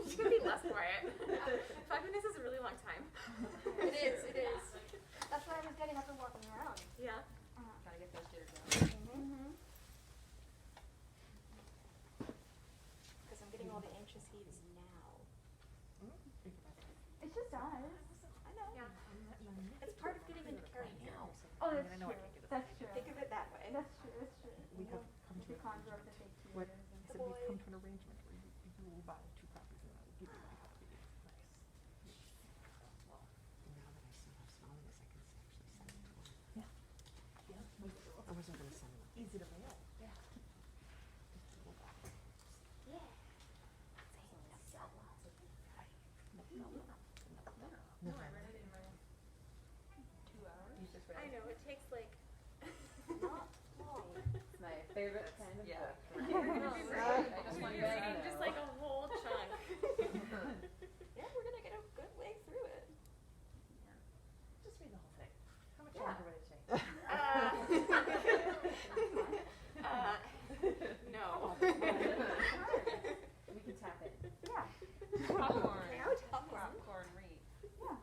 She could be less quiet. 5 minutes is a really long time. It is. That's why I was getting up and walking around. Yeah. Gotta get those jitters out. Because I'm getting all the anxious heats now. It's just us. I know. Yeah. It's part of getting into carrying now. Oh, that's I know I true. can't get That's true. Think of it that way. That's true. That's true. We have come You to could conjure up the fake tears. what? and- I said we've come to an arrangement where you will buy 2 copies and I will give you my copy. Nice. Well, now that I still have smelliness, I can actually send it to him. Yeah. I wasn't going to send him. Easy to mail. Yeah. No, I read it in my 2 hours? You just read I it. know, it takes like Not long. It's my favorite kind of Yeah. book. I just want you you're guys to reading know. just like a whole chunk. Yeah, we're gonna get a good way through it. Just read the whole thing. How much Yeah. longer would it take? No. We can tap it. Yeah. Popcorn. Popcorn read. Yeah.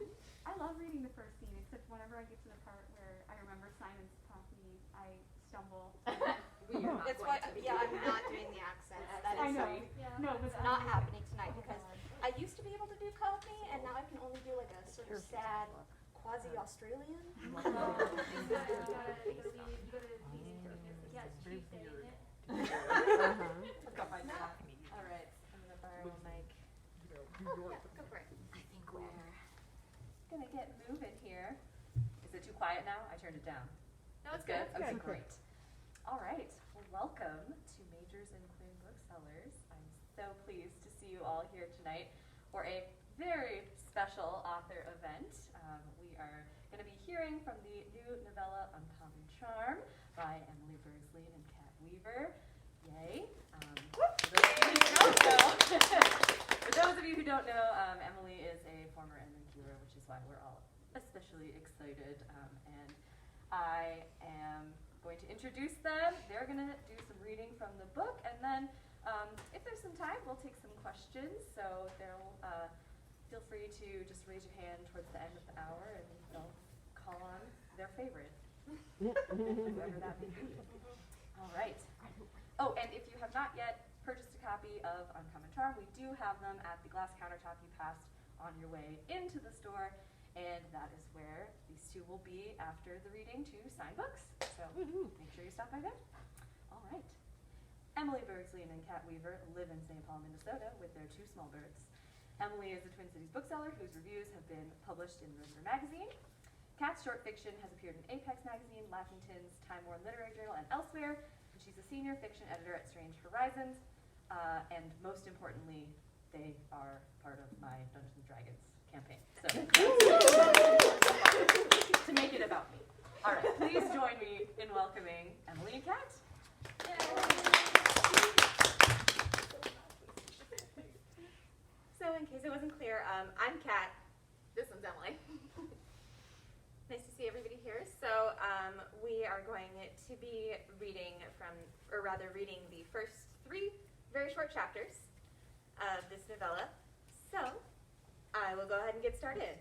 I love reading the first scene, except whenever I get to the part where I remember Simon's Cockney, I stumble. It's why, yeah, I'm not doing the accent. That is I know. No, but It's not happening tonight because I used to be able to do Cockney and now I can only do like a sort of sad quasi-Australian. I've got my Cockney. All right, I'm gonna borrow a mic. Go for it. I think we're Gonna get moving here. Is it too quiet now? I turned it down. No, it's Good? good. Okay, great. All right. Well, welcome to Magers Quinn Booksellers. I'm so pleased to see you all here tonight for a very special author event. We are going to be hearing from the new novella Uncommon Charm by Emily Bergslien and Kat Weaver. Yay. For those of you who don't know, Emily is a former NMQer, which is why we're all especially excited. And I am going to introduce them. They're going to do some reading from the book, and then if there's some time, we'll take some questions. So they'll feel free to just raise your hand towards the end of the hour, and they'll call on their favorite, whoever that may be. All right. Oh, and if you have not yet purchased a copy of Uncommon Charm, we do have them at the glass countertop you passed on your way into the store, and that is where these two will be after the reading to sign books. So make sure you stop by there. All right. Emily Bergslien and Kat Weaver live in St. Paul, Minnesota with their 2 small birds. Emily is a Twin Cities bookseller whose reviews have been published in River Magazine. Kat's short fiction has appeared in Apex Magazine, Laughington's, Time Worn Literary Journal, and elsewhere. And she's a senior fiction editor at Strange Horizons. And most importantly, they are part of my Dungeons & Dragons campaign. So, to make it about me. All right, please join me in welcoming Emily and Kat. So in case it wasn't clear, I'm Kat. This one's Emily. Nice to see everybody here. So we are going to be reading reading the first 3 very short chapters of this novella. So I will go ahead and get started.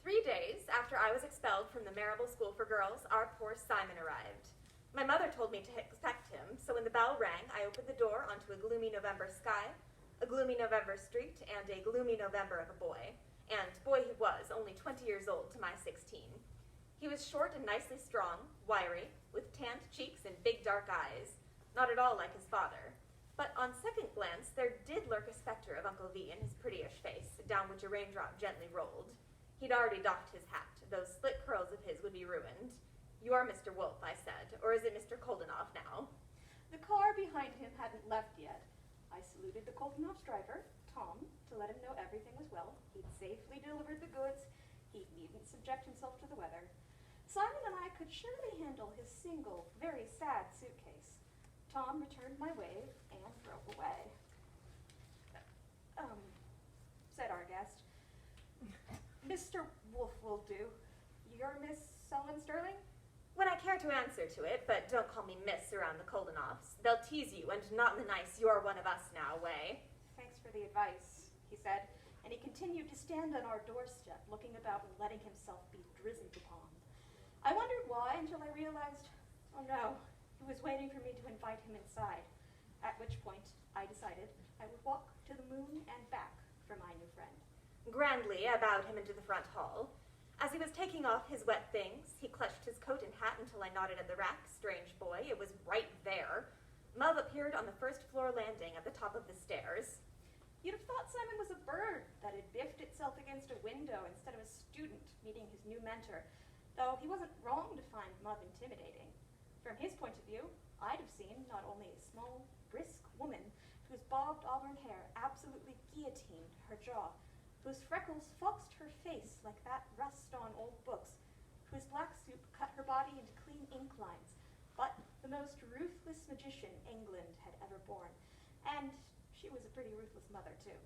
3 days after I was expelled from the Marable School for Girls, our poor Simon arrived. My mother told me to expect him, so when the bell rang, I opened the door onto a gloomy November sky, a gloomy November street, and a gloomy November of a boy. And boy he was, only 20 years old to my 16. He was short and nicely strong, wiry, with tanned cheeks and big dark eyes, not at all like his father. But on second glance, there did lurk a specter of Uncle V in his prettyish face, down which a raindrop gently rolled. He'd already doffed his hat. Those split curls of his would be ruined. "You're Mr. Wolf," I said, "or is it Mr. Koldenoff now?" The car behind him hadn't left yet. I saluted the Koldenoff's driver, Tom, to let him know everything was well. He'd safely delivered the goods. He needn't subject himself to the weather. Simon and I could surely handle his single, very sad suitcase. Tom returned my wave and drove away. Said our guest. "Mr. Wolf will do. You're Miss Sullivan Sterling?" "Would I care to answer to it, but don't call me miss around the Koldenoffs. They'll tease you, and not in the nice you're one of us now way. Thanks for the advice, he said, and he continued to stand on our doorstep, looking about and letting himself be drizzled upon. I wondered why until I realized, oh no, he was waiting for me to invite him inside, at which point I decided I would walk to the moon and back for my new friend. Grandly, I bowed him into the front hall. As he was taking off his wet things, he clutched his coat and hat until I nodded at the rack. Strange boy, it was right there. Mub appeared on the first floor landing at the top of the stairs. You'd have thought Simon was a bird that had biffed itself against a window instead of a student meeting his new mentor, though he wasn't wrong to find Mub intimidating. From his point of view, I'd have seen not only a small, brisk woman whose bobbed auburn hair absolutely guillotined her jaw, whose freckles foxed her face like that rust on old books, whose black soup cut her body into clean ink lines, but the most ruthless magician England had ever born. And she was a pretty ruthless mother, too.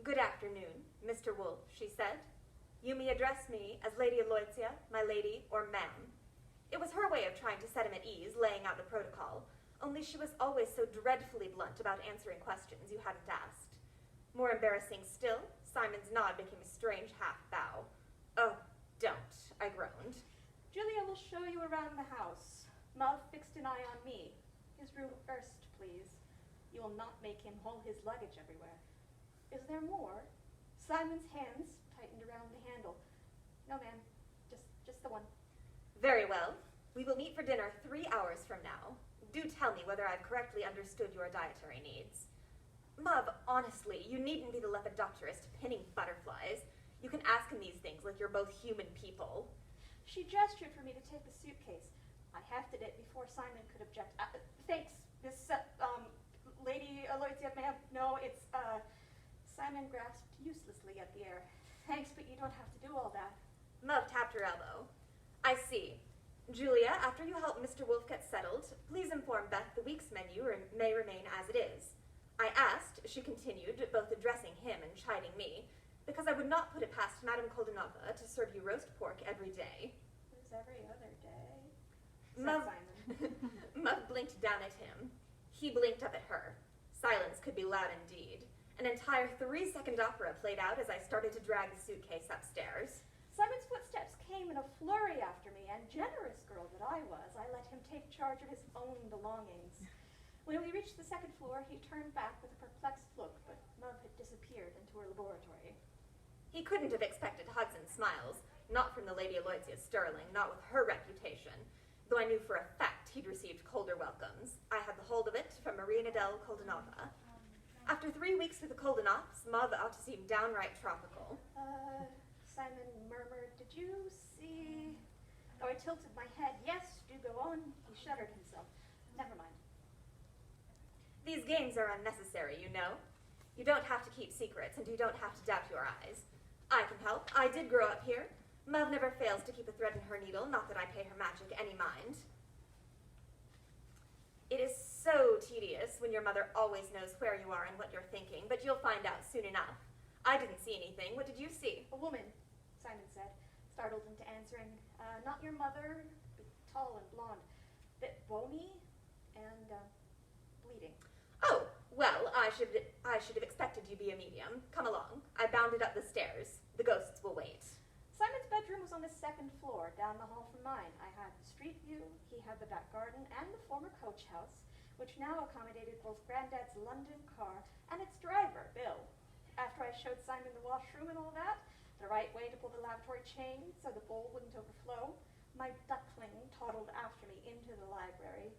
Good afternoon, Mr. Wolfe, she said. You may address me as Lady Aloysia, my lady, or ma'am. It was her way of trying to set him at ease, laying out the protocol, only she was always so dreadfully blunt about answering questions you hadn't asked. More embarrassing still, Simon's nod became a strange half-bow. Oh, don't, I groaned. Julia will show you around the house. Mub fixed an eye on me. His room first, please. You will not make him haul his luggage everywhere. Is there more? Simon's hands tightened around the handle. No, ma'am. Just the one. Very well. We will meet for dinner 3 hours from now. Do tell me whether I've correctly understood your dietary needs. Mub, honestly, you needn't be the lepidopterist pinning butterflies. You can ask him these things like you're both human people. She gestured for me to take the suitcase. I hefted it before Simon could object. Thanks, Miss, Lady Aloysia, ma'am. No, it's, Simon grasped uselessly at the air. Thanks, but you don't have to do all that. Mub tapped her elbow. I see. Julia, after you help Mr. Wolfe get settled, please inform Beth the week's menu may remain as it is. I asked, she continued, both addressing him and chiding me, because I would not put it past Madame Koldenova to serve you roast pork every day. It was every other day, said Mub, Simon. Mub blinked down at him. He blinked up at her. Silence could be loud indeed. An entire 3-second opera played out as I started to drag the suitcase upstairs. Simon's footsteps came in a flurry after me, and generous girl that I was, I let him take charge of his own belongings. When we reached the second floor, he turned back with a perplexed look, but Mub had disappeared into her laboratory. He couldn't have expected hugs and smiles, not from the Lady Aloysia Sterling, not with her reputation, though I knew for a fact he'd received colder welcomes. I had the hold of it from Maria Nadel Koldenova. After 3 weeks with the Koldenoffs, Mub ought to seem downright tropical. Simon murmured, did you see... Oh, I tilted my head. Yes, do go on. He shuddered himself. Never mind. These games are unnecessary, you know. You don't have to keep secrets, and you don't have to doubt your eyes. I can help. I did grow up here. Mub never fails to keep a thread in her needle, not that I pay her magic any mind. It is so tedious when your mother always knows where you are and what you're thinking, but you'll find out soon enough. I didn't see anything. What did you see? A woman, Simon said, startled into answering. Not your mother, but tall and blonde. Bit bony and, bleeding. Oh, well, I should have expected you to be a medium. Come along. I bounded up the stairs. The ghosts will wait. Simon's bedroom was on the second floor, down the hall from mine. I had the street view, he had the back garden, and the former coach house, which now accommodated both Granddad's London car and its driver, Bill. After I showed Simon the washroom and all that, the right way to pull the lavatory chain so the bowl wouldn't overflow, my duckling toddled after me into the library.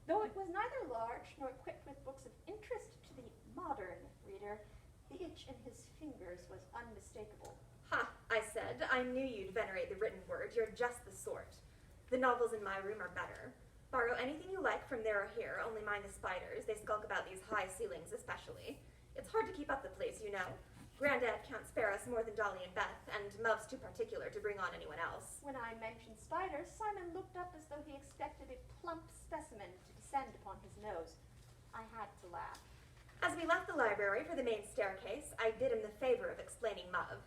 Though it was neither large nor equipped with books of interest to the modern reader, the itch in his fingers was unmistakable. Ha, I said. I knew you'd venerate the written word. You're just the sort. The novels in my room are better. Borrow anything you like from there or here, only mind the spiders. They skulk about these high ceilings especially. It's hard to keep up the place, you know. Granddad can't spare us more than Dolly and Beth, and Mub's too particular to bring on anyone else. When I mentioned spiders, Simon looked up as though he expected a plump specimen to descend upon his nose. I had to laugh. As we left the library for the main staircase, I did him the favor of explaining Mub.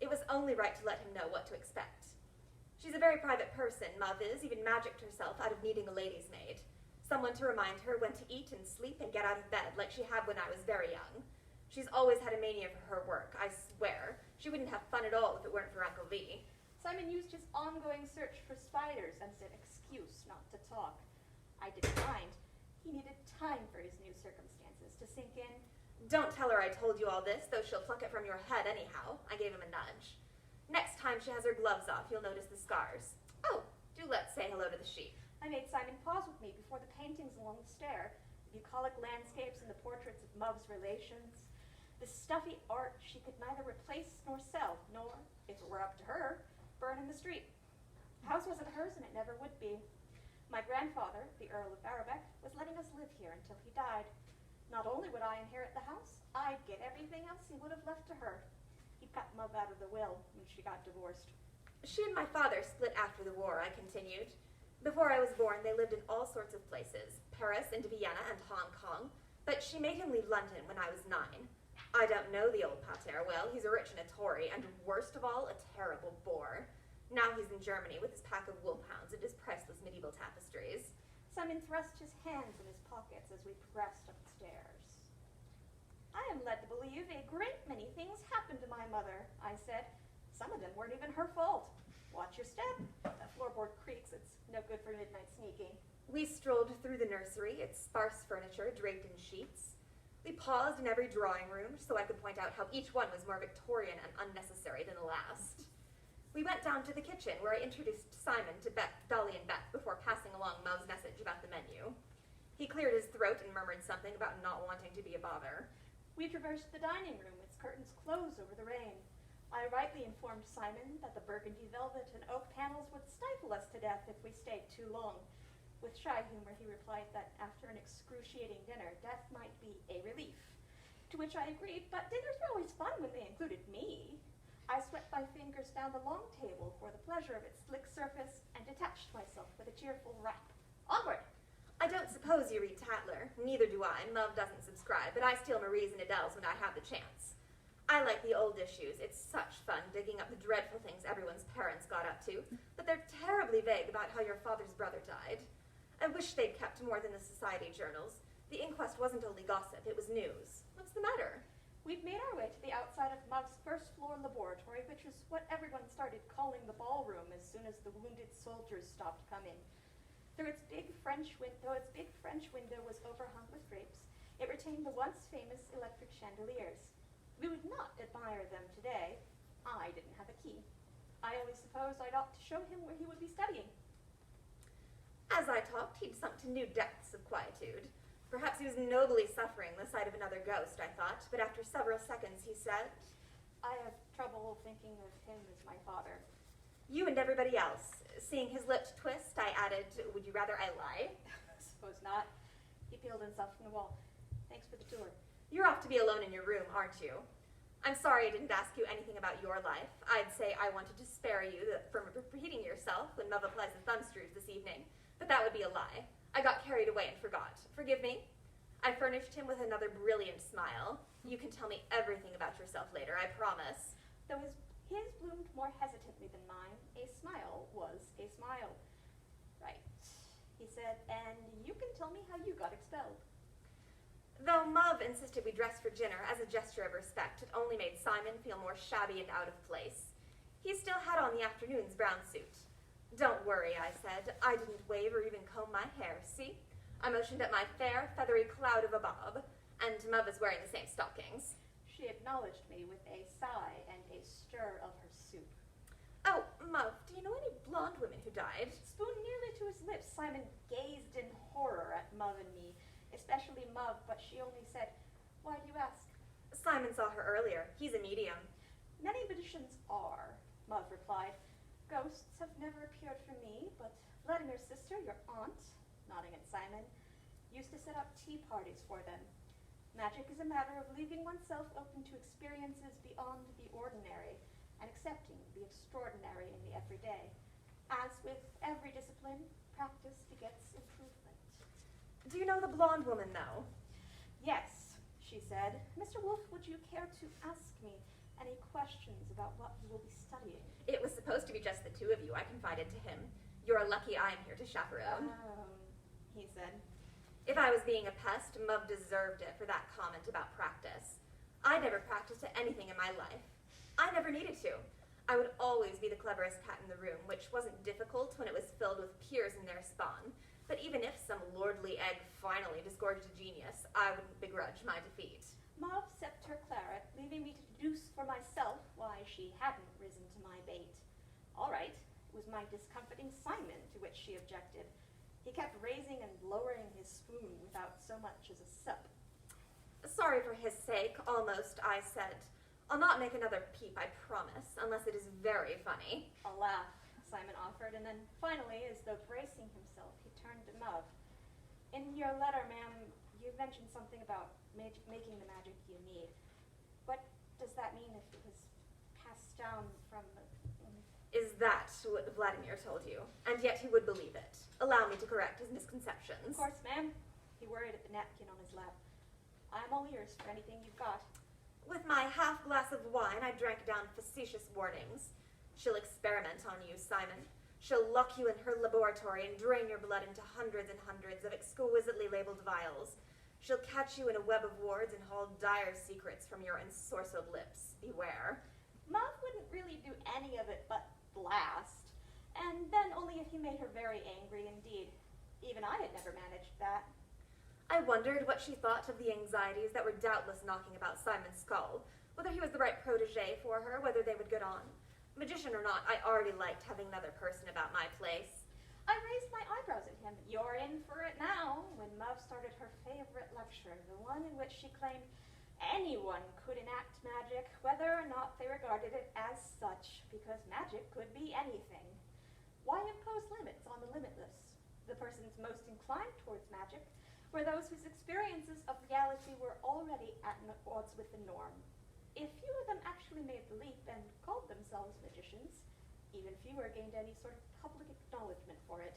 It was only right to let him know what to expect. She's a very private person, Mov is, even magicked herself out of needing a lady's maid. Someone to remind her when to eat and sleep and get out of bed, like she had when I was very young. She's always had a mania for her work, I swear. She wouldn't have fun at all if it weren't for Uncle V. Simon used his ongoing search for spiders as an excuse not to talk. I didn't mind. He needed time for his new circumstances to sink in. Don't tell her I told you all this, though she'll pluck it from your head anyhow. I gave him a nudge. Next time she has her gloves off, you'll notice the scars. Oh, do let's say hello to the sheep. I made Simon pause with me before the paintings along the stair, the bucolic landscapes and the portraits of Mov's relations. The stuffy art she could neither replace nor sell, nor, if it were up to her, burn in the street. The house wasn't hers, and it never would be. My grandfather, the Earl of Barrabeck, was letting us live here until he died. Not only would I inherit the house, I'd get everything else he would have left to her. He cut Mov out of the will when she got divorced. She and my father split after the war, I continued. Before I was born, they lived in all sorts of places, Paris and Vienna and Hong Kong, but she made him leave London when I was 9. I don't know the old pater well. He's a rich and a Tory, and worst of all, a terrible bore. Now he's in Germany with his pack of wolfhounds and his priceless medieval tapestries. Simon thrust his hands in his pockets as we progressed upstairs. I am led to believe a great many things happened to my mother, I said. Some of them weren't even her fault. Watch your step. That floorboard creaks. It's no good for midnight sneaking. We strolled through the nursery, its sparse furniture draped in sheets. We paused in every drawing room so I could point out how each one was more Victorian and unnecessary than the last. We went down to the kitchen where I introduced Simon to Dolly and Beth before passing along Mov's message about the menu. He cleared his throat and murmured something about not wanting to be a bother. We traversed the dining room, its curtains closed over the rain. I rightly informed Simon that the burgundy velvet and oak panels would stifle us to death if we stayed too long. With shy humor, he replied that after an excruciating dinner, death might be a relief. To which I agreed, but dinners were always fun when they included me. I swept my fingers down the long table for the pleasure of its slick surface and detached myself with a cheerful rap. Onward! I don't suppose you read Tatler. Neither do I. Mov doesn't subscribe, but I steal Marie's and Adele's when I have the chance. I like the old issues. It's such fun digging up the dreadful things everyone's parents got up to, but they're terribly vague about how your father's brother died. I wish they'd kept more than the society journals. The inquest wasn't only gossip, it was news. What's the matter? We'd made our way to the outside of Mov's first-floor laboratory, which was what everyone started calling the ballroom as soon as the wounded soldiers stopped coming. Though its big French window was overhung with drapes, it retained the once famous electric chandeliers. We would not admire them today. I didn't have a key. I only supposed I'd ought to show him where he would be studying. As I talked, he'd sunk to new depths of quietude. Perhaps he was nobly suffering the sight of another ghost, I thought, but after several seconds he said, I have trouble thinking of him as my father. You and everybody else. Seeing his lips twist, I added, would you rather I lie? Suppose not. He peeled himself from the wall. Thanks for the tour. You're off to be alone in your room, aren't you? I'm sorry I didn't ask you anything about your life. I'd say I wanted to spare you from repeating yourself when Mov applies the thumb screws this evening, but that would be a lie. I got carried away and forgot. Forgive me. I furnished him with another brilliant smile. You can tell me everything about yourself later, I promise. Though his bloomed more hesitantly than mine, a smile was a smile. Right, he said, and you can tell me how you got expelled. Though Mov insisted we dress for dinner as a gesture of respect, it only made Simon feel more shabby and out of place. He still had on the afternoon's brown suit. Don't worry, I said. I didn't wave or even comb my hair, see? I motioned at my fair, feathery cloud of a bob, and Mov is wearing the same stockings. She acknowledged me with a sigh and a stir of her soup. Oh, Mov, do you know any blonde women who died? Spoon nearly to his lips, Simon gazed in horror at Mov and me, especially Mov, but she only said, Why do you ask? Simon saw her earlier. He's a medium. Many magicians are, Mov replied. Ghosts have never appeared for me, but Vladimir's sister, your aunt, nodding at Simon, used to set up tea parties for them. Magic is a matter of leaving oneself open to experiences beyond the ordinary and accepting the extraordinary in the everyday. As with every discipline, practice begets improvement. Do you know the blonde woman, though? Yes, she said. Mr. Wolfe, would you care to ask me any questions about what he will be studying? It was supposed to be just the two of you, I confided to him. You're lucky I'm here to chaperone. He said. If I was being a pest, Mub deserved it for that comment about practice. I never practiced at anything in my life. I never needed to. I would always be the cleverest cat in the room, which wasn't difficult when it was filled with peers in their spawn. But even if some lordly egg finally disgorged a genius, I wouldn't begrudge my defeat. Mauve sipped her claret, leaving me to deduce for myself why she hadn't risen to my bait. All right, it was my discomfiting Simon to which she objected. He kept raising and lowering his spoon without so much as a sup. Sorry for his sake, almost, I said. I'll not make another peep, I promise, unless it is very funny. A laugh, Simon offered, and then finally, as though bracing himself, he turned to Mauve. In your letter, ma'am, you mentioned something about making the magic you need. What does that mean if it was passed down from the... Is that what Vladimir told you? And yet he would believe it. Allow me to correct his misconceptions. Of course, ma'am. He worried at the napkin on his lap. I'm all ears for anything you've got. With my half glass of wine, I drank down facetious warnings. She'll experiment on you, Simon. She'll lock you in her laboratory and drain your blood into hundreds and hundreds of exquisitely labeled vials. She'll catch you in a web of wards and haul dire secrets from your ensorcelled lips. Beware. Mauve wouldn't really do any of it but blast. And then only if he made her very angry indeed. Even I had never managed that. I wondered what she thought of the anxieties that were doubtless knocking about Simon's skull, whether he was the right protege for her, whether they would get on. Magician or not, I already liked having another person about my place. I raised my eyebrows at him. You're in for it now, when Mauve started her favorite lecture, the one in which she claimed anyone could enact magic, whether or not they regarded it as such, because magic could be anything. Why impose limits on the limitless? The persons most inclined towards magic were those whose experiences of reality were already at odds with the norm. If few of them actually made the leap and called themselves magicians, even fewer gained any sort of public acknowledgement for it.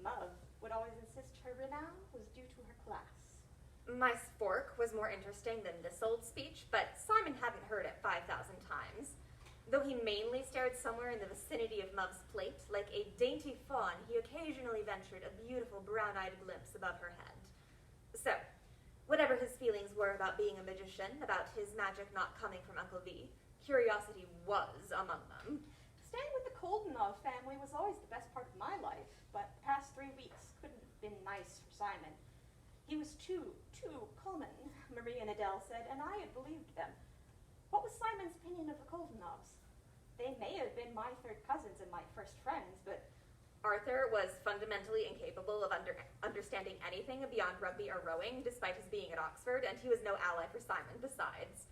Mauve would always insist her renown was due to her class. My spork was more interesting than this old speech, but Simon hadn't heard it 5,000 times. Though he mainly stared somewhere in the vicinity of Mauve's plate, like a dainty fawn, he occasionally ventured a beautiful brown-eyed glimpse above her head. So, whatever his feelings were about being a magician, about his magic not coming from Uncle V, curiosity was among them. Staying with the Koldenov family was always the best part of my life, but the past 3 weeks couldn't have been nice for Simon. He was too common, Marie and Adele said, and I had believed them. What was Simon's opinion of the Koldenovs? They may have been my third cousins and my first friends, but... Arthur was fundamentally incapable of understanding anything beyond rugby or rowing, despite his being at Oxford, and he was no ally for Simon besides.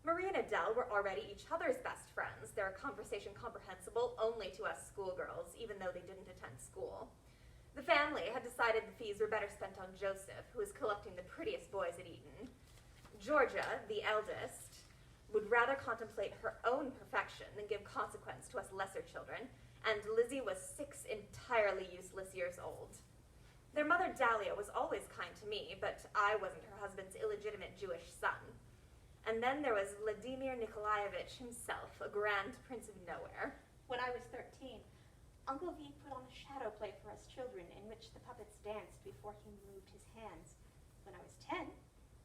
Marie and Adele were already each other's best friends, their conversation comprehensible only to us schoolgirls, even though they didn't attend school. The family had decided the fees were better spent on Joseph, who was collecting the prettiest boys at Eton. Georgia, the eldest, would rather contemplate her own perfection than give consequence to us lesser children, and Lizzie was 6 entirely useless years old. Their mother Dahlia was always kind to me, but I wasn't her husband's illegitimate Jewish son. And then there was Vladimir Nikolaevich himself, a grand prince of nowhere. When I was 13, Uncle V put on a shadow play for us children in which the puppets danced before he moved his hands. When I was 10,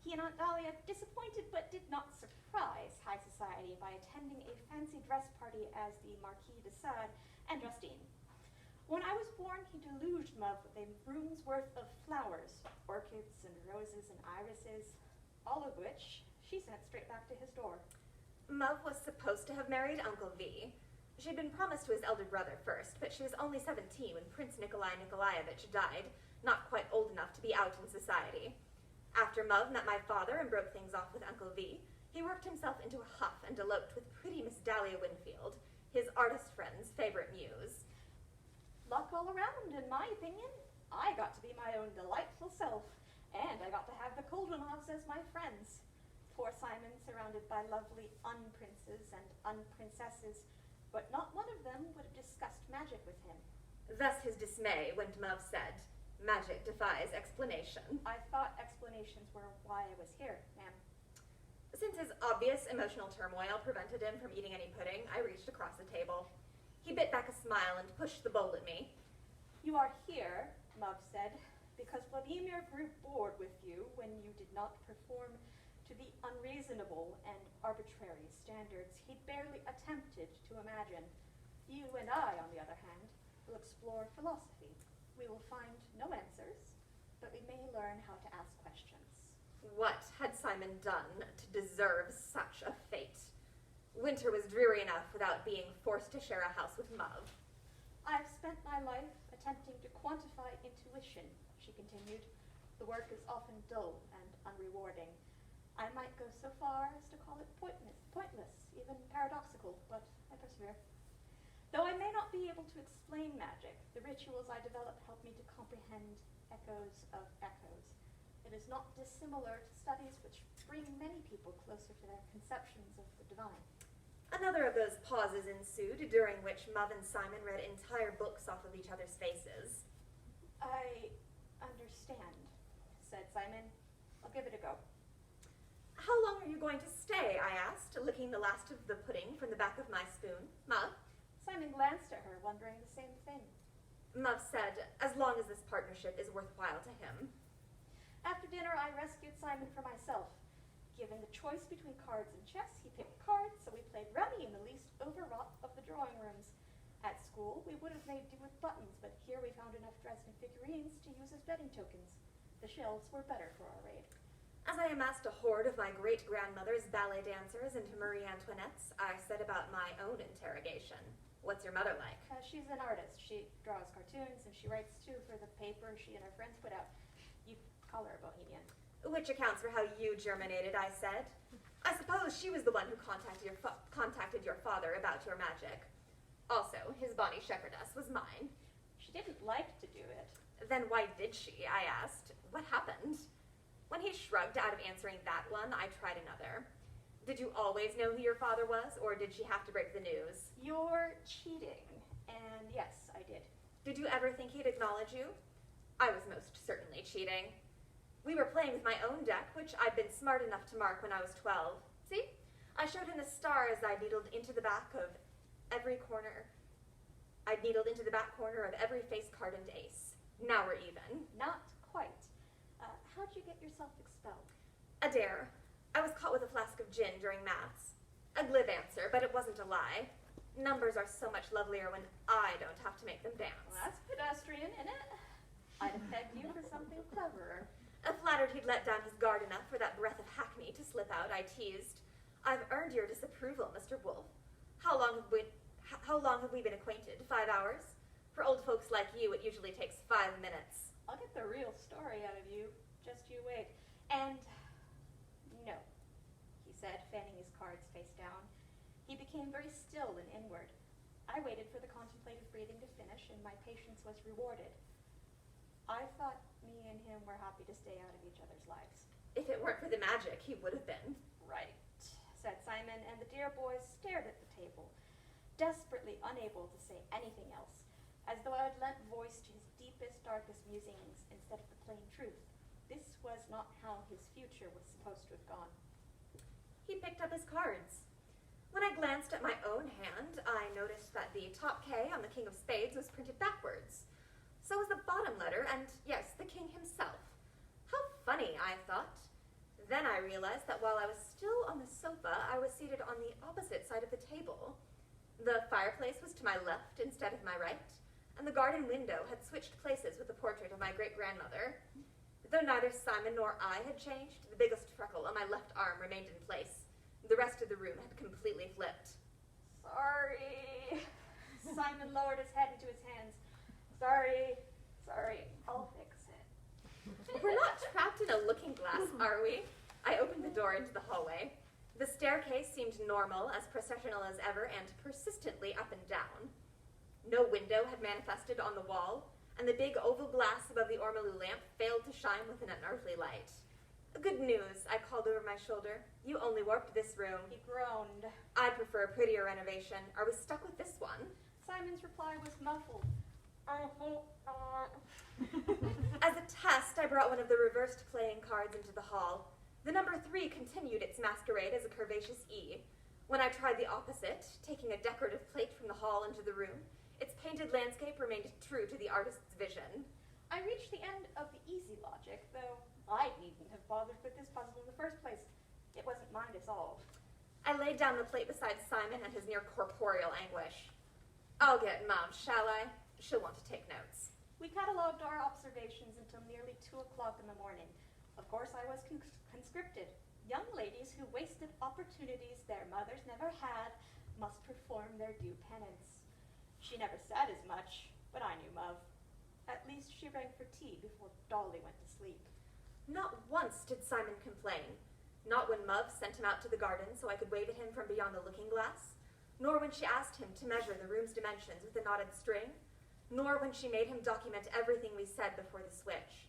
he and Aunt Dahlia disappointed but did not surprise high society by attending a fancy dress party as the Marquis de Sade and Justine. When I was born, he deluged Mauve with a room's worth of flowers, orchids and roses and irises, all of which she sent straight back to his door. Mauve was supposed to have married Uncle V. She'd been promised to his elder brother first, but she was only 17 when Prince Nikolai Nikolaevich died, not quite old enough to be out in society. After Mauve met my father and broke things off with Uncle V, he worked himself into a huff and eloped with pretty Miss Dahlia Winfield, his artist friend's favorite muse. Luck all around, in my opinion. I got to be my own delightful self, and I got to have the Koldenovs as my friends. Poor Simon, surrounded by lovely unprinces and unprincesses, but not one of them would have discussed magic with him. Thus his dismay when Mauve said, "Magic defies explanation." I thought explanations were why I was here, ma'am. Since his obvious emotional turmoil prevented him from eating any pudding, I reached across the table. He bit back a smile and pushed the bowl at me. You are here, Mav said, because Vladimir grew bored with you when you did not perform to the unreasonable and arbitrary standards he'd barely attempted to imagine. You and I, on the other hand, will explore philosophy. We will find no answers, but we may learn how to ask questions. What had Simon done to deserve such a fate? Winter was dreary enough without being forced to share a house with Mav. I've spent my life attempting to quantify intuition, she continued. The work is often dull and unrewarding. I might go so far as to call it pointless, even paradoxical, but I persevere. Though I may not be able to explain magic, the rituals I develop help me to comprehend echoes of echoes. It is not dissimilar to studies which bring many people closer to their conceptions of the divine. Another of those pauses ensued, during which Mav and Simon read entire books off of each other's faces. I understand, said Simon. I'll give it a go. How long are you going to stay? I asked, licking the last of the pudding from the back of my spoon. Mav? Simon glanced at her, wondering the same thing. Mav said, as long as this partnership is worthwhile to him. After dinner, I rescued Simon for myself. Given the choice between cards and chess, he picked cards, so we played rummy in the least overwrought of the drawing rooms. At school, we would have made do with buttons, but here we found enough Dresden figurines to use as betting tokens. The shelves were better for our raid. As I amassed a hoard of my great-grandmother's ballet dancers into Marie Antoinette's, I set about my own interrogation. What's your mother like? She's an artist. She draws cartoons, and she writes, too, for the paper she and her friends put out. You call her a bohemian. Which accounts for how you germinated, I said. I suppose she was the one who contacted your father about your magic. Also, his bonny shepherdess was mine. She didn't like to do it. Then why did she? I asked. What happened? When he shrugged out of answering that one, I tried another. Did you always know who your father was, or did she have to break the news? You're cheating. And yes, I did. Did you ever think he'd acknowledge you? I was most certainly cheating. We were playing with my own deck, which I'd been smart enough to mark when I was 12. See? I showed him the star as I needled into the back of every corner. I'd needled into the back corner of every face card and ace. Now we're even. Not quite. How'd you get yourself expelled? A dare. I was caught with a flask of gin during maths. A glib answer, but it wasn't a lie. Numbers are so much lovelier when I don't have to make them dance. Well, that's pedestrian, isn't it? I'd have pegged you for something cleverer. Flattered he'd let down his guard enough for that breath of hackney to slip out, I teased. I've earned your disapproval, Mr. Wolfe. How long have we been acquainted? 5 hours? For old folks like you, it usually takes 5 minutes. I'll get the real story out of you. Just you wait. And no, he said, fanning his cards face down. He became very still and inward. I waited for the contemplative breathing to finish, and my patience was rewarded. I thought me and him were happy to stay out of each other's lives. If it weren't for the magic, he would have been. Right, said Simon, and the dear boys stared at the table, desperately unable to say anything else, as though I had lent voice to his deepest, darkest musings instead of the plain truth. This was not how his future was supposed to have gone. He picked up his cards. When I glanced at my own hand, I noticed that the top K on the King of Spades was printed backwards. So was the bottom letter, and yes, the king himself. How funny, I thought. Then I realized that while I was still on the sofa, I was seated on the opposite side of the table. The fireplace was to my left instead of my right, and the garden window had switched places with the portrait of my great-grandmother. Though neither Simon nor I had changed, the biggest freckle on my left arm remained in place. The rest of the room had completely flipped. Sorry. Simon lowered his head into his hands. Sorry, I'll fix it. We're not trapped in a looking glass, are we? I opened the door into the hallway. The staircase seemed normal, as processional as ever, and persistently up and down. No window had manifested on the wall, and the big oval glass above the ormolu lamp failed to shine with an unearthly light. Good news, I called over my shoulder. You only warped this room. He groaned. I'd prefer a prettier renovation. Are we stuck with this one? Simon's reply was muffled. I hope not. As a test, I brought one of the reversed playing cards into the hall. The number 3 continued its masquerade as a curvaceous E. When I tried the opposite, taking a decorative plate from the hall into the room, its painted landscape remained true to the artist's vision. I reached the end of the easy logic, though I needn't have bothered with this puzzle in the first place. It wasn't mine to solve. I laid down the plate beside Simon and his near-corporeal anguish. I'll get Mom, shall I? She'll want to take notes. We catalogued our observations until nearly 2 o'clock in the morning. Of course, I was conscripted. Young ladies who wasted opportunities their mothers never had must perform their due penance. She never said as much, but I knew Mov. At least she rang for tea before Dolly went to sleep. Not once did Simon complain. Not when Mov sent him out to the garden so I could wave at him from beyond the looking glass, nor when she asked him to measure the room's dimensions with a knotted string, nor when she made him document everything we said before the switch.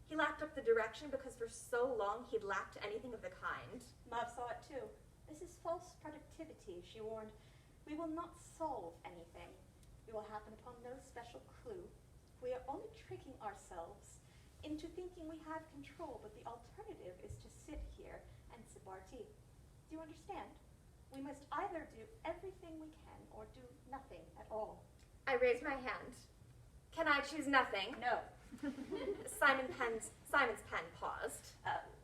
He lapped up the direction because for so long he'd lacked anything of the kind. Mov saw it too. This is false productivity, she warned. We will not solve anything. We will happen upon no special clue. We are only tricking ourselves into thinking we have control, but the alternative is to sit here and sip our tea. Do you understand? We must either do everything we can or do nothing at all. I raised my hand. Can I choose nothing? No. Simon's pen paused.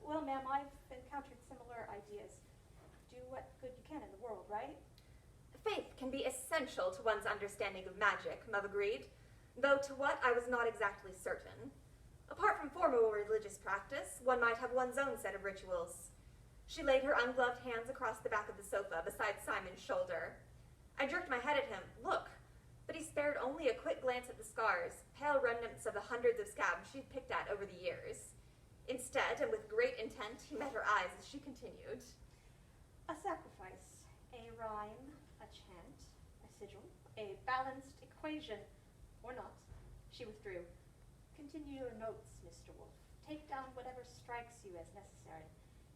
Well, ma'am, I've encountered similar ideas. Do what good you can in the world, right? Faith can be essential to one's understanding of magic, Mov agreed, though to what I was not exactly certain. Apart from formal religious practice, one might have one's own set of rituals. She laid her ungloved hands across the back of the sofa beside Simon's shoulder. I jerked my head at him. Look! But he spared only a quick glance at the scars, pale remnants of the hundreds of scabs she'd picked at over the years. Instead, and with great intent, he met her eyes as she continued. A sacrifice, a rhyme, a chant, a sigil, a balanced equation, or not. She withdrew. Continue your notes, Mr. Wolf. Take down whatever strikes you as necessary.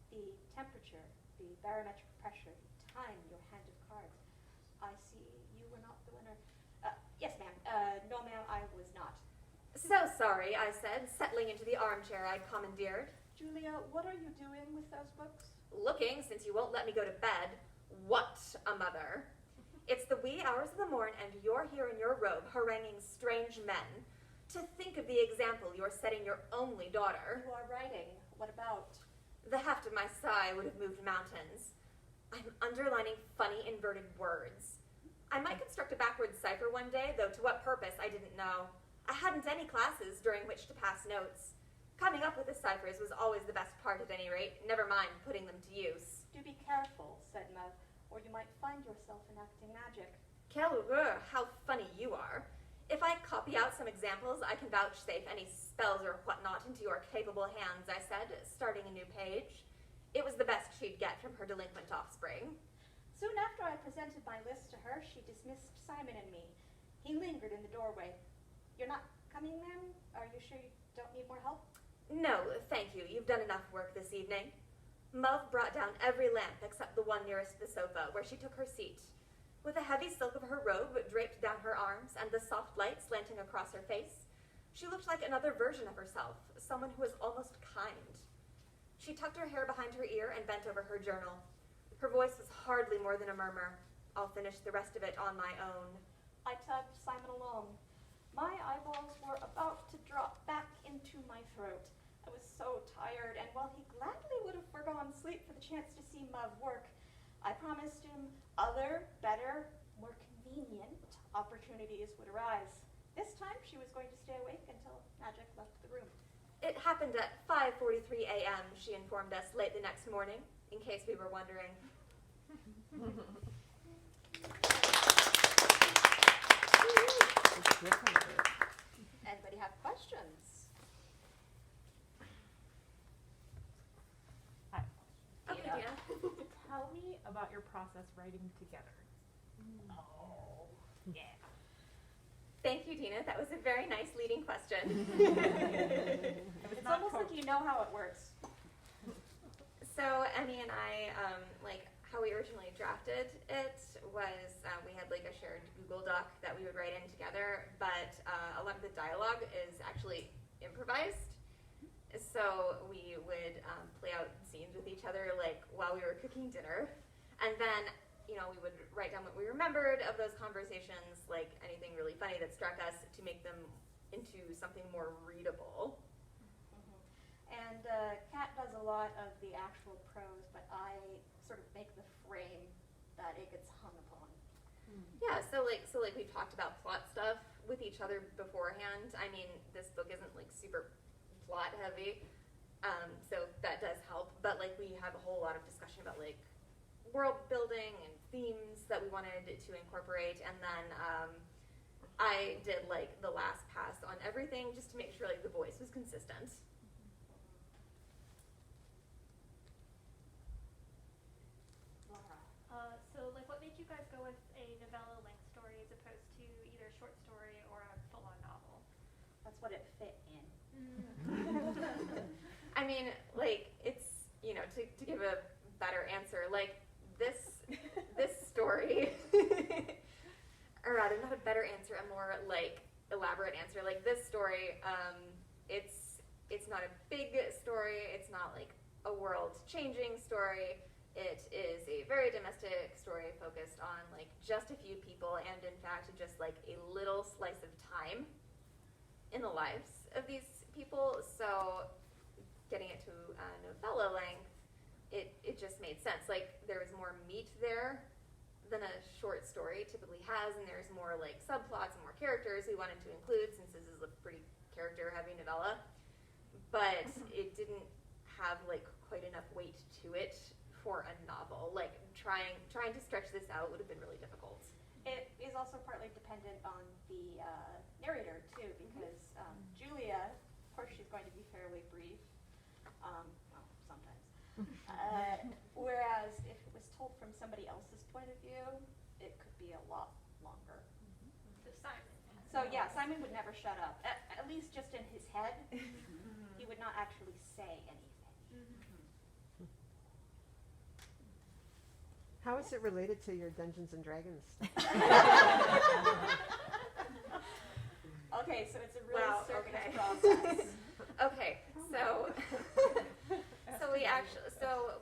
The temperature, the barometric pressure, the time, your hand of cards. I see you were not the winner. Yes, ma'am. No, ma'am, I was not. So sorry, I said, settling into the armchair I'd commandeered. Julia, what are you doing with those books? Looking, since you won't let me go to bed. What a mother. It's the wee hours of the morn, and you're here in your robe haranguing strange men. To think of the example you're setting your only daughter. You are writing. What about? The heft of my sigh would have moved mountains. I'm underlining funny inverted words. I might construct a backwards cipher one day, though to what purpose I didn't know. I hadn't any classes during which to pass notes. Coming up with the ciphers was always the best part at any rate, never mind putting them to use. Do be careful, said Mov, or you might find yourself enacting magic. Quelle horreur, how funny you are. If I copy out some examples, I can vouchsafe any spells or whatnot into your capable hands, I said, starting a new page. It was the best she'd get from her delinquent offspring. Soon after I presented my list to her, she dismissed Simon and me. He lingered in the doorway. You're not coming, ma'am? Are you sure you don't need more help? No, thank you. You've done enough work this evening. Mov brought down every lamp except the one nearest the sofa, where she took her seat. With the heavy silk of her robe draped down her arms and the soft light slanting across her face, she looked like another version of herself, someone who was almost kind. She tucked her hair behind her ear and bent over her journal. Her voice was hardly more than a murmur. I'll finish the rest of it on my own. I tugged Simon along. My eyeballs were about to drop back into my throat. I was so tired, and while he gladly would have foregone sleep for the chance to see Mov work, I promised him other, better, more convenient opportunities would arise. This time she was going to stay awake until magic left the room. It happened at 5:43 a.m., she informed us late the next morning, in case we were wondering. Anybody have questions? Okay, Yeah. Dina. Tell me about your process writing together. Oh, yeah. Thank you, Dina. That was a very nice leading question. It's almost like you know how it works. So Emmy and I, how we originally drafted it was we had like a shared Google Doc that we would write in together, but a lot of the dialogue is actually improvised. So we would play out scenes with each other, like while we were cooking dinner, and then we would write down what we remembered of those conversations, like anything really funny that struck us, to make them into something more readable. And Kat does a lot of the actual prose, but I sort of make the frame that it gets hung upon. Yeah, so we've talked about plot stuff with each other beforehand. I mean, this book isn't like super plot heavy, so that does help. But like we have a whole lot of discussion about like world building and themes that we wanted to incorporate, and then I did like the last pass on everything just to make sure like the voice was consistent. So, like, what made you guys go with a novella-length story as opposed to either a short story or a full-on novel? That's what it fit in. I mean, like, it's, to give a better answer, like, this story, or rather, not a better answer, a more, like, elaborate answer. Like, this story, it's not a big story, it's not, like, a world-changing story. It is a very domestic story focused on like just a few people, and in fact just like a little slice of time in the lives of these people. So getting it to novella length, it just made sense. Like there was more meat there than a short story typically has, and there's more like subplots and more characters we wanted to include since this is a pretty character heavy novella. But it didn't have like quite enough weight to it for a novel. Like trying to stretch this out would have been really difficult. It is also partly dependent on the narrator too, because Julia, of course, she's going to be fairly brief. Well, sometimes. Whereas if it was told from somebody else's point of view, it could be a lot longer. So Simon. So yeah, Simon would never shut up. At least just in his head, he would not actually say anything. How is it related to your Dungeons and Dragons stuff? Okay, so it's a really Wow, circuitous okay. process. Okay, so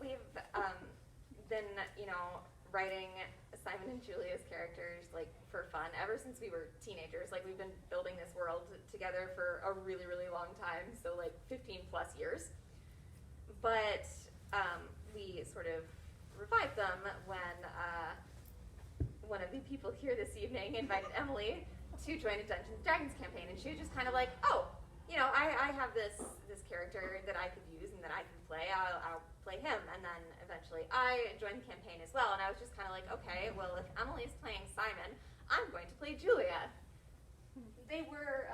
we've been writing Simon and Julia's characters like for fun ever since we were teenagers. Like we've been building this world together for a really, really long time, so like 15 plus years. But we sort of revived them when one of the people here this evening invited Emily to join a Dungeons & Dragons campaign, and she was just kind of like, oh, I have this character that I could use and that I can play. I'll play him. And then eventually I joined the campaign as well, and I was just kind of like, okay, well, if Emily's playing Simon, I'm going to play Julia. They were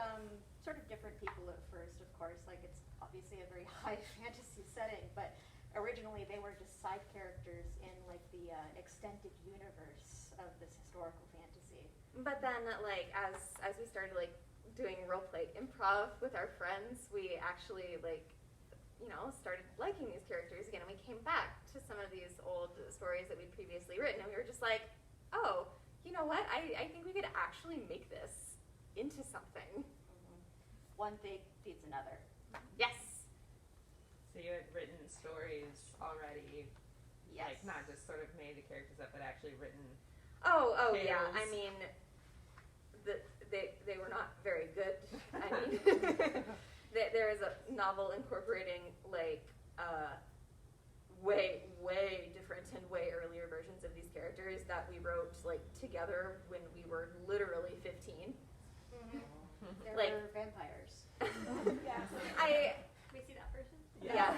sort of different people at first, of course. Like, it's obviously a very high fantasy setting, but originally they were just side characters in like the extended universe of this historical fantasy. But then, like, as we started like doing roleplay improv with our friends, we actually started liking these characters again, and we came back to some of these old stories that we'd previously written, and we were just like, oh, you know what? I think we could actually make this into something. One thing feeds another. Yes. So you had written stories already, Yes. like not just sort of made the characters up, but actually written. Oh yeah. tales. I mean, they were not very good. I mean, there is a novel incorporating like way different and way earlier versions of these characters that we wrote like together when we were literally 15. There Like- were vampires. Yeah. I Can we see that version? yeah.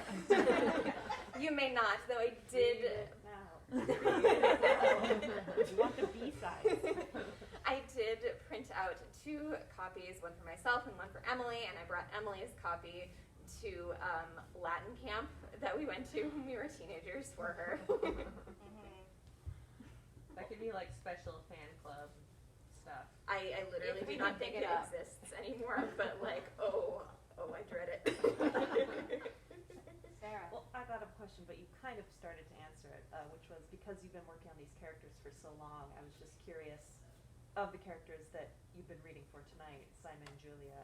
You may not, though I did. You want the B-side. I did print out 2 copies, one for myself and one for Emily, and I brought Emily's copy to Latin camp that we went to when we were teenagers for her. That could be like special fan club stuff. I literally If we do not can think pick it it up. exists anymore, but like, oh, I dread it. Sarah. Well, I got a question, but you kind of started to answer it, which was because you've been working on these characters for so long, I was just curious of the characters that you've been reading for tonight, Simon and Julia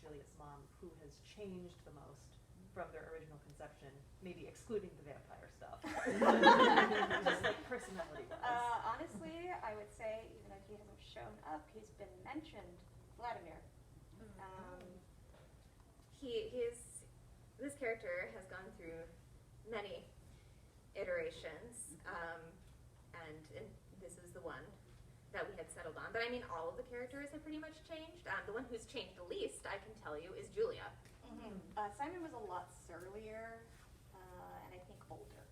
Julia's mom, who has changed the most from their original conception, maybe excluding the vampire stuff. Just like personality-wise. Honestly, I would say, even though he hasn't shown up, he's been mentioned, Vladimir. This character has gone through many iterations, and this is the one that we had settled on. But I mean, all of the characters have pretty much changed. The one who's changed the least, I can tell you, is Julia. Simon was a lot surlier, and I think older.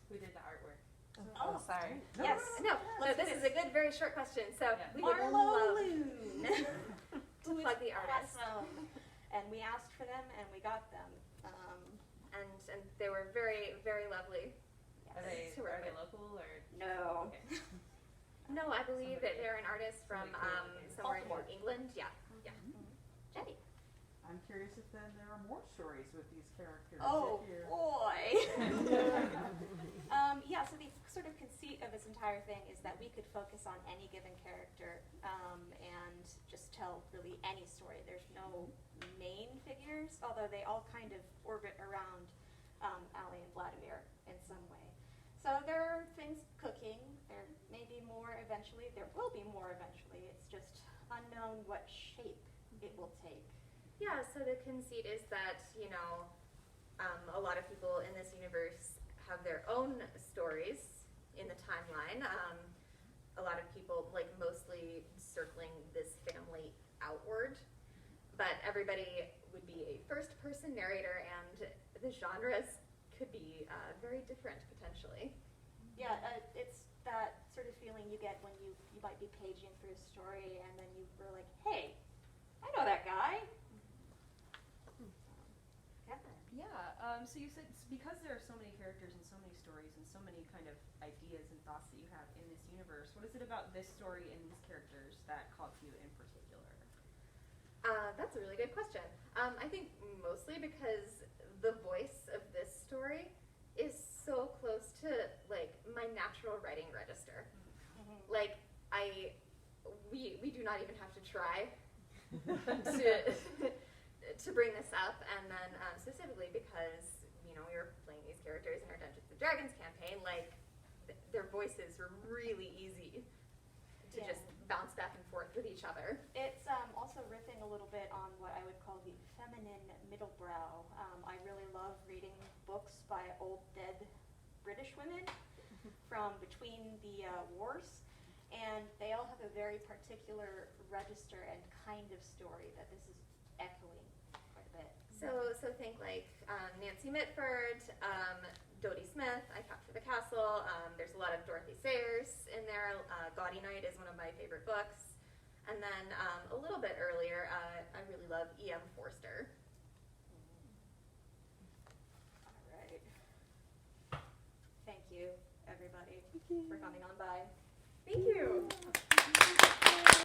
Who did the artwork? Oh, sorry. Yes. No, this is a good, very short question. So Yeah. we would Marlo love Loon. to plug the artist. Awesome. And we asked for them, and we got them. And they were very, very lovely. Are they Terrific. local or? No. Okay. No, I believe that they're an artist from Somebody cool. somewhere in Baltimore. New England. Yeah. Jenny. I'm curious if then there are more stories with these characters. Oh, if you're- boy. Yeah, so the sort of conceit of this entire thing is that we could focus on any given character and just tell really any story. There's no main figures, although they all kind of orbit around Allie and Vladimir in some way. So there are things cooking. There may be more eventually. There will be more eventually. It's just unknown what shape it will take. Yeah, so the conceit is that, a lot of people in this universe have their own stories in the timeline. A lot of people, mostly circling this family outward. But everybody would be a first-person narrator, and the genres could be very different, potentially. Yeah, it's that sort of feeling you get when you might be paging through a story and then you were like, hey, I know that guy. So you said because there are so many characters and so many stories and so many kind of ideas and thoughts that you have in this universe, what is it about this story and these characters that caught you in particular? That's a really good question. I think mostly because the voice of this story is so close to my natural writing register. We do not even have to try to bring this up, and then specifically because we were playing these characters in our Dungeons and Dragons campaign, their voices were really easy to just bounce back and forth with each other. It's also riffing a little bit on what I would call the feminine middle brow. I really love reading books by old dead British women from between the wars, and they all have a very particular register and kind of story that this is echoing quite a bit. So think Nancy Mitford, Dodie Smith, I Capture the Castle. There's a lot of Dorothy Sayers in there. Gaudy Night is one of my favorite books. And then a little bit earlier, I really love E.M. Forster. All right. Thank you, everybody, for coming on by.